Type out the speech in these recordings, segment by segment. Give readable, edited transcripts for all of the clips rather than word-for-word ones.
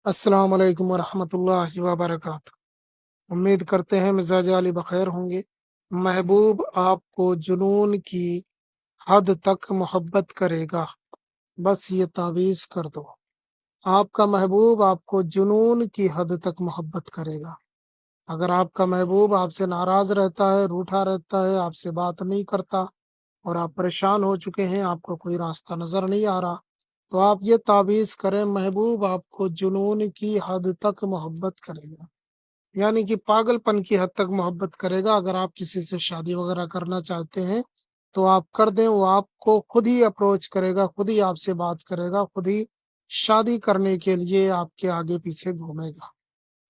السلام علیکم ورحمۃ اللہ وبرکاتہ۔ امید کرتے ہیں مزاج علی بخیر ہوں گے۔ محبوب آپ کو جنون کی حد تک محبت کرے گا، بس یہ تعویذ کر دو۔ آپ کا محبوب آپ کو جنون کی حد تک محبت کرے گا۔ اگر آپ کا محبوب آپ سے ناراض رہتا ہے، روٹھا رہتا ہے، آپ سے بات نہیں کرتا اور آپ پریشان ہو چکے ہیں، آپ کو کوئی راستہ نظر نہیں آ رہا، تو آپ یہ تعویذ کریں، محبوب آپ کو جنون کی حد تک محبت کرے گا، یعنی کہ پاگل پن کی حد تک محبت کرے گا۔ اگر آپ کسی سے شادی وغیرہ کرنا چاہتے ہیں تو آپ کر دیں، وہ آپ کو خود ہی اپروچ کرے گا، خود ہی آپ سے بات کرے گا، خود ہی شادی کرنے کے لیے آپ کے آگے پیچھے گھومے گا،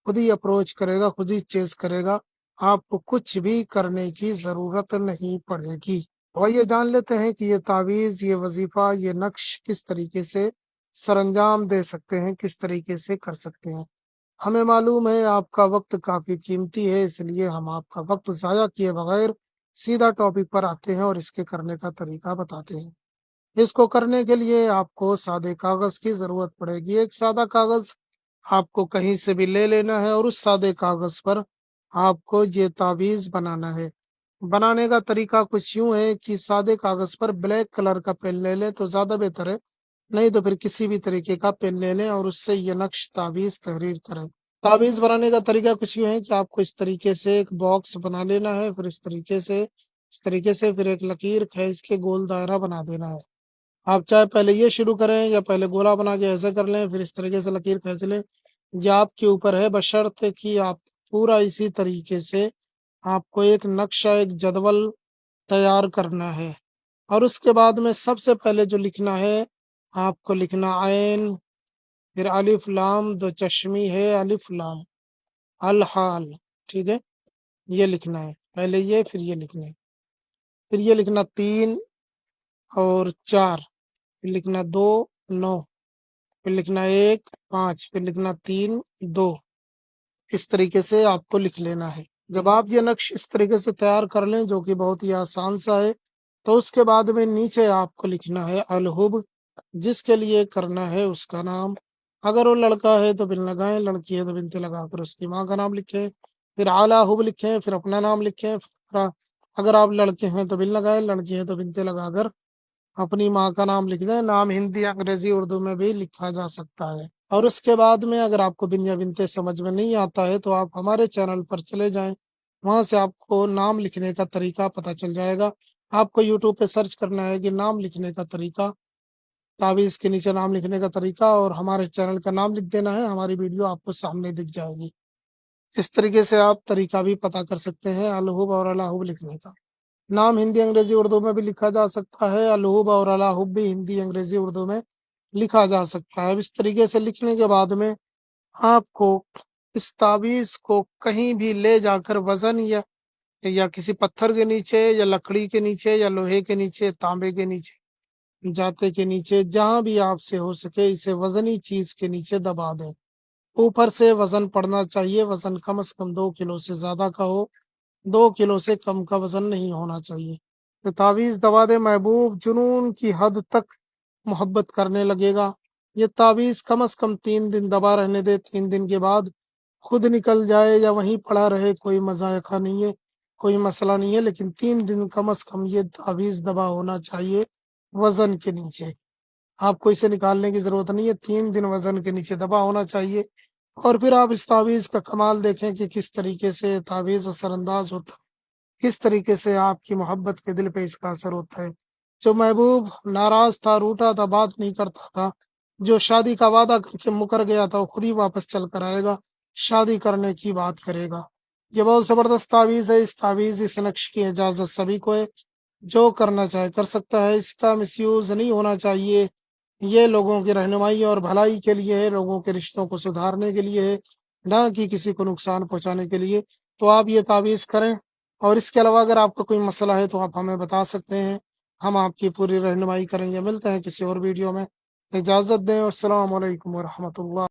خود ہی اپروچ کرے گا، خود ہی چیز کرے گا، آپ کو کچھ بھی کرنے کی ضرورت نہیں پڑے گی۔ اور یہ جان لیتے ہیں کہ یہ تعویذ، یہ وظیفہ، یہ نقش کس طریقے سے سر انجام دے سکتے ہیں، کس طریقے سے کر سکتے ہیں۔ ہمیں معلوم ہے آپ کا وقت کافی قیمتی ہے، اس لیے ہم آپ کا وقت ضائع کیے بغیر سیدھا ٹاپک پر آتے ہیں اور اس کے کرنے کا طریقہ بتاتے ہیں۔ اس کو کرنے کے لیے آپ کو سادے کاغذ کی ضرورت پڑے گی۔ ایک سادہ کاغذ آپ کو کہیں سے بھی لے لینا ہے اور اس سادے کاغذ پر آپ کو یہ تعویذ بنانا ہے۔ بنانے کا طریقہ کچھ یوں ہے کہ سادے کاغذ پر بلیک کلر کا پین لے لیں تو زیادہ بہتر ہے، نہیں تو پھر کسی بھی طریقے کا پین لے لیں اور اس سے یہ نقش تعویذ تحریر کریں۔ تعویذ بنانے کا طریقہ کچھ یوں ہے کہ آپ کو اس طریقے سے ایک باکس بنا لینا ہے، پھر اس طریقے سے پھر ایک لکیر کھینچ کے گول دائرہ بنا دینا ہے۔ آپ چاہے پہلے یہ شروع کریں یا پہلے گولا بنا کے ایسے کر لیں، پھر اس طریقے سے لکیر کھینچ لیں، یہ آپ کے اوپر ہے، بشرط کہ آپ پورا اسی طریقے سے آپ کو ایک نقشہ، ایک جدول تیار کرنا ہے۔ اور اس کے بعد میں سب سے پہلے جو لکھنا ہے، آپ کو لکھنا عین، پھر الف لام، دو چشمی ہے، الف لام، الحال، ٹھیک ہے، یہ لکھنا ہے، پہلے یہ، پھر یہ لکھنا ہے، پھر یہ لکھنا 3 اور 4، پھر لکھنا 2 9، پھر لکھنا 1 5، پھر لکھنا 3 2۔ اس طریقے سے آپ کو لکھ لینا ہے۔ جب آپ یہ نقش اس طریقے سے تیار کر لیں، جو کہ بہت ہی آسان سا ہے، تو اس کے بعد میں نیچے آپ کو لکھنا ہے الحب، جس کے لیے کرنا ہے اس کا نام۔ اگر وہ لڑکا ہے تو بن لگائیں، لڑکی ہے تو بنتے لگا کر اس کی ماں کا نام لکھیں، پھر اعلیٰ حب لکھیں، پھر اپنا نام لکھیں۔ اگر آپ لڑکے ہیں تو بن لگائیں، لڑکی ہے تو بنتے لگا کر اپنی ماں کا نام لکھ دیں۔ نام ہندی، انگریزی، اردو میں بھی لکھا جا سکتا ہے۔ اور اس کے بعد میں اگر آپ کو بن یا بنتے سمجھ میں نہیں آتا ہے تو آپ ہمارے چینل پر چلے جائیں، وہاں سے آپ کو نام لکھنے کا طریقہ پتہ چل جائے گا۔ آپ کو یوٹیوب پہ سرچ کرنا ہے کہ نام لکھنے کا طریقہ، تعویذ کے نیچے نام لکھنے کا طریقہ، اور ہمارے چینل کا نام لکھ دینا ہے، ہماری ویڈیو آپ کو سامنے دکھ جائے گی۔ اس طریقے سے آپ طریقہ بھی پتہ کر سکتے ہیں الحب اور الحب لکھنے کا۔ نام ہندی، انگریزی، اردو میں بھی لکھا جا سکتا ہے، الحب اور الحب بھی ہندی، انگریزی، اردو میں لکھا جا سکتا ہے۔ اب اس طریقے سے لکھنے کے بعد میں آپ کو اس تعویذ کو کہیں بھی لے جا کر وزن یا کسی پتھر کے نیچے یا لکڑی کے نیچے یا لوہے کے نیچے، تانبے کے نیچے، جاتے کے نیچے، جہاں بھی آپ سے ہو سکے اسے وزنی چیز کے نیچے دبا دیں۔ اوپر سے وزن پڑنا چاہیے، وزن کم از کم 2 کلو سے زیادہ کا ہو، 2 کلو سے کم کا وزن نہیں ہونا چاہیے۔ تو تعویذ دبا دے، محبوب جنون کی حد تک محبت کرنے لگے گا۔ یہ تعویذ کم از کم 3 دن دبا رہنے دے، 3 دن کے بعد خود نکل جائے یا وہیں پڑا رہے، کوئی مذائقہ نہیں ہے، کوئی مسئلہ نہیں ہے، لیکن 3 دن کم از کم یہ تعویذ دبا ہونا چاہیے وزن کے نیچے۔ آپ کو اسے نکالنے کی ضرورت نہیں ہے، 3 دن وزن کے نیچے دبا ہونا چاہیے۔ اور پھر آپ اس تعویذ کا کمال دیکھیں کہ کس طریقے سے تعویذ اثر انداز ہوتا ہے، کس طریقے سے آپ کی محبت کے دل پہ اس کا اثر ہوتا ہے۔ جو محبوب ناراض تھا، روٹا تھا، بات نہیں کرتا تھا، جو شادی کا وعدہ کر کے مکر گیا تھا، وہ خود ہی واپس چل کر آئے گا، شادی کرنے کی بات کرے گا۔ یہ بہت زبردست تعویذ ہے۔ اس تعویذ، اس نقش کی اجازت سبھی کو ہے، جو کرنا چاہے کر سکتا ہے۔ اس کا مس یوز نہیں ہونا چاہیے۔ یہ لوگوں کی رہنمائی اور بھلائی کے لیے ہے، لوگوں کے رشتوں کو سدھارنے کے لیے ہے، نہ کہ کسی کو نقصان پہنچانے کے لیے۔ تو آپ یہ تعویذ کریں، اور اس کے علاوہ اگر آپ کو کوئی مسئلہ ہے تو آپ ہمیں بتا سکتے ہیں، ہم آپ کی پوری رہنمائی کریں گے۔ ملتے ہیں کسی اور ویڈیو میں، اجازت دیں، السلام علیکم ورحمۃ اللہ۔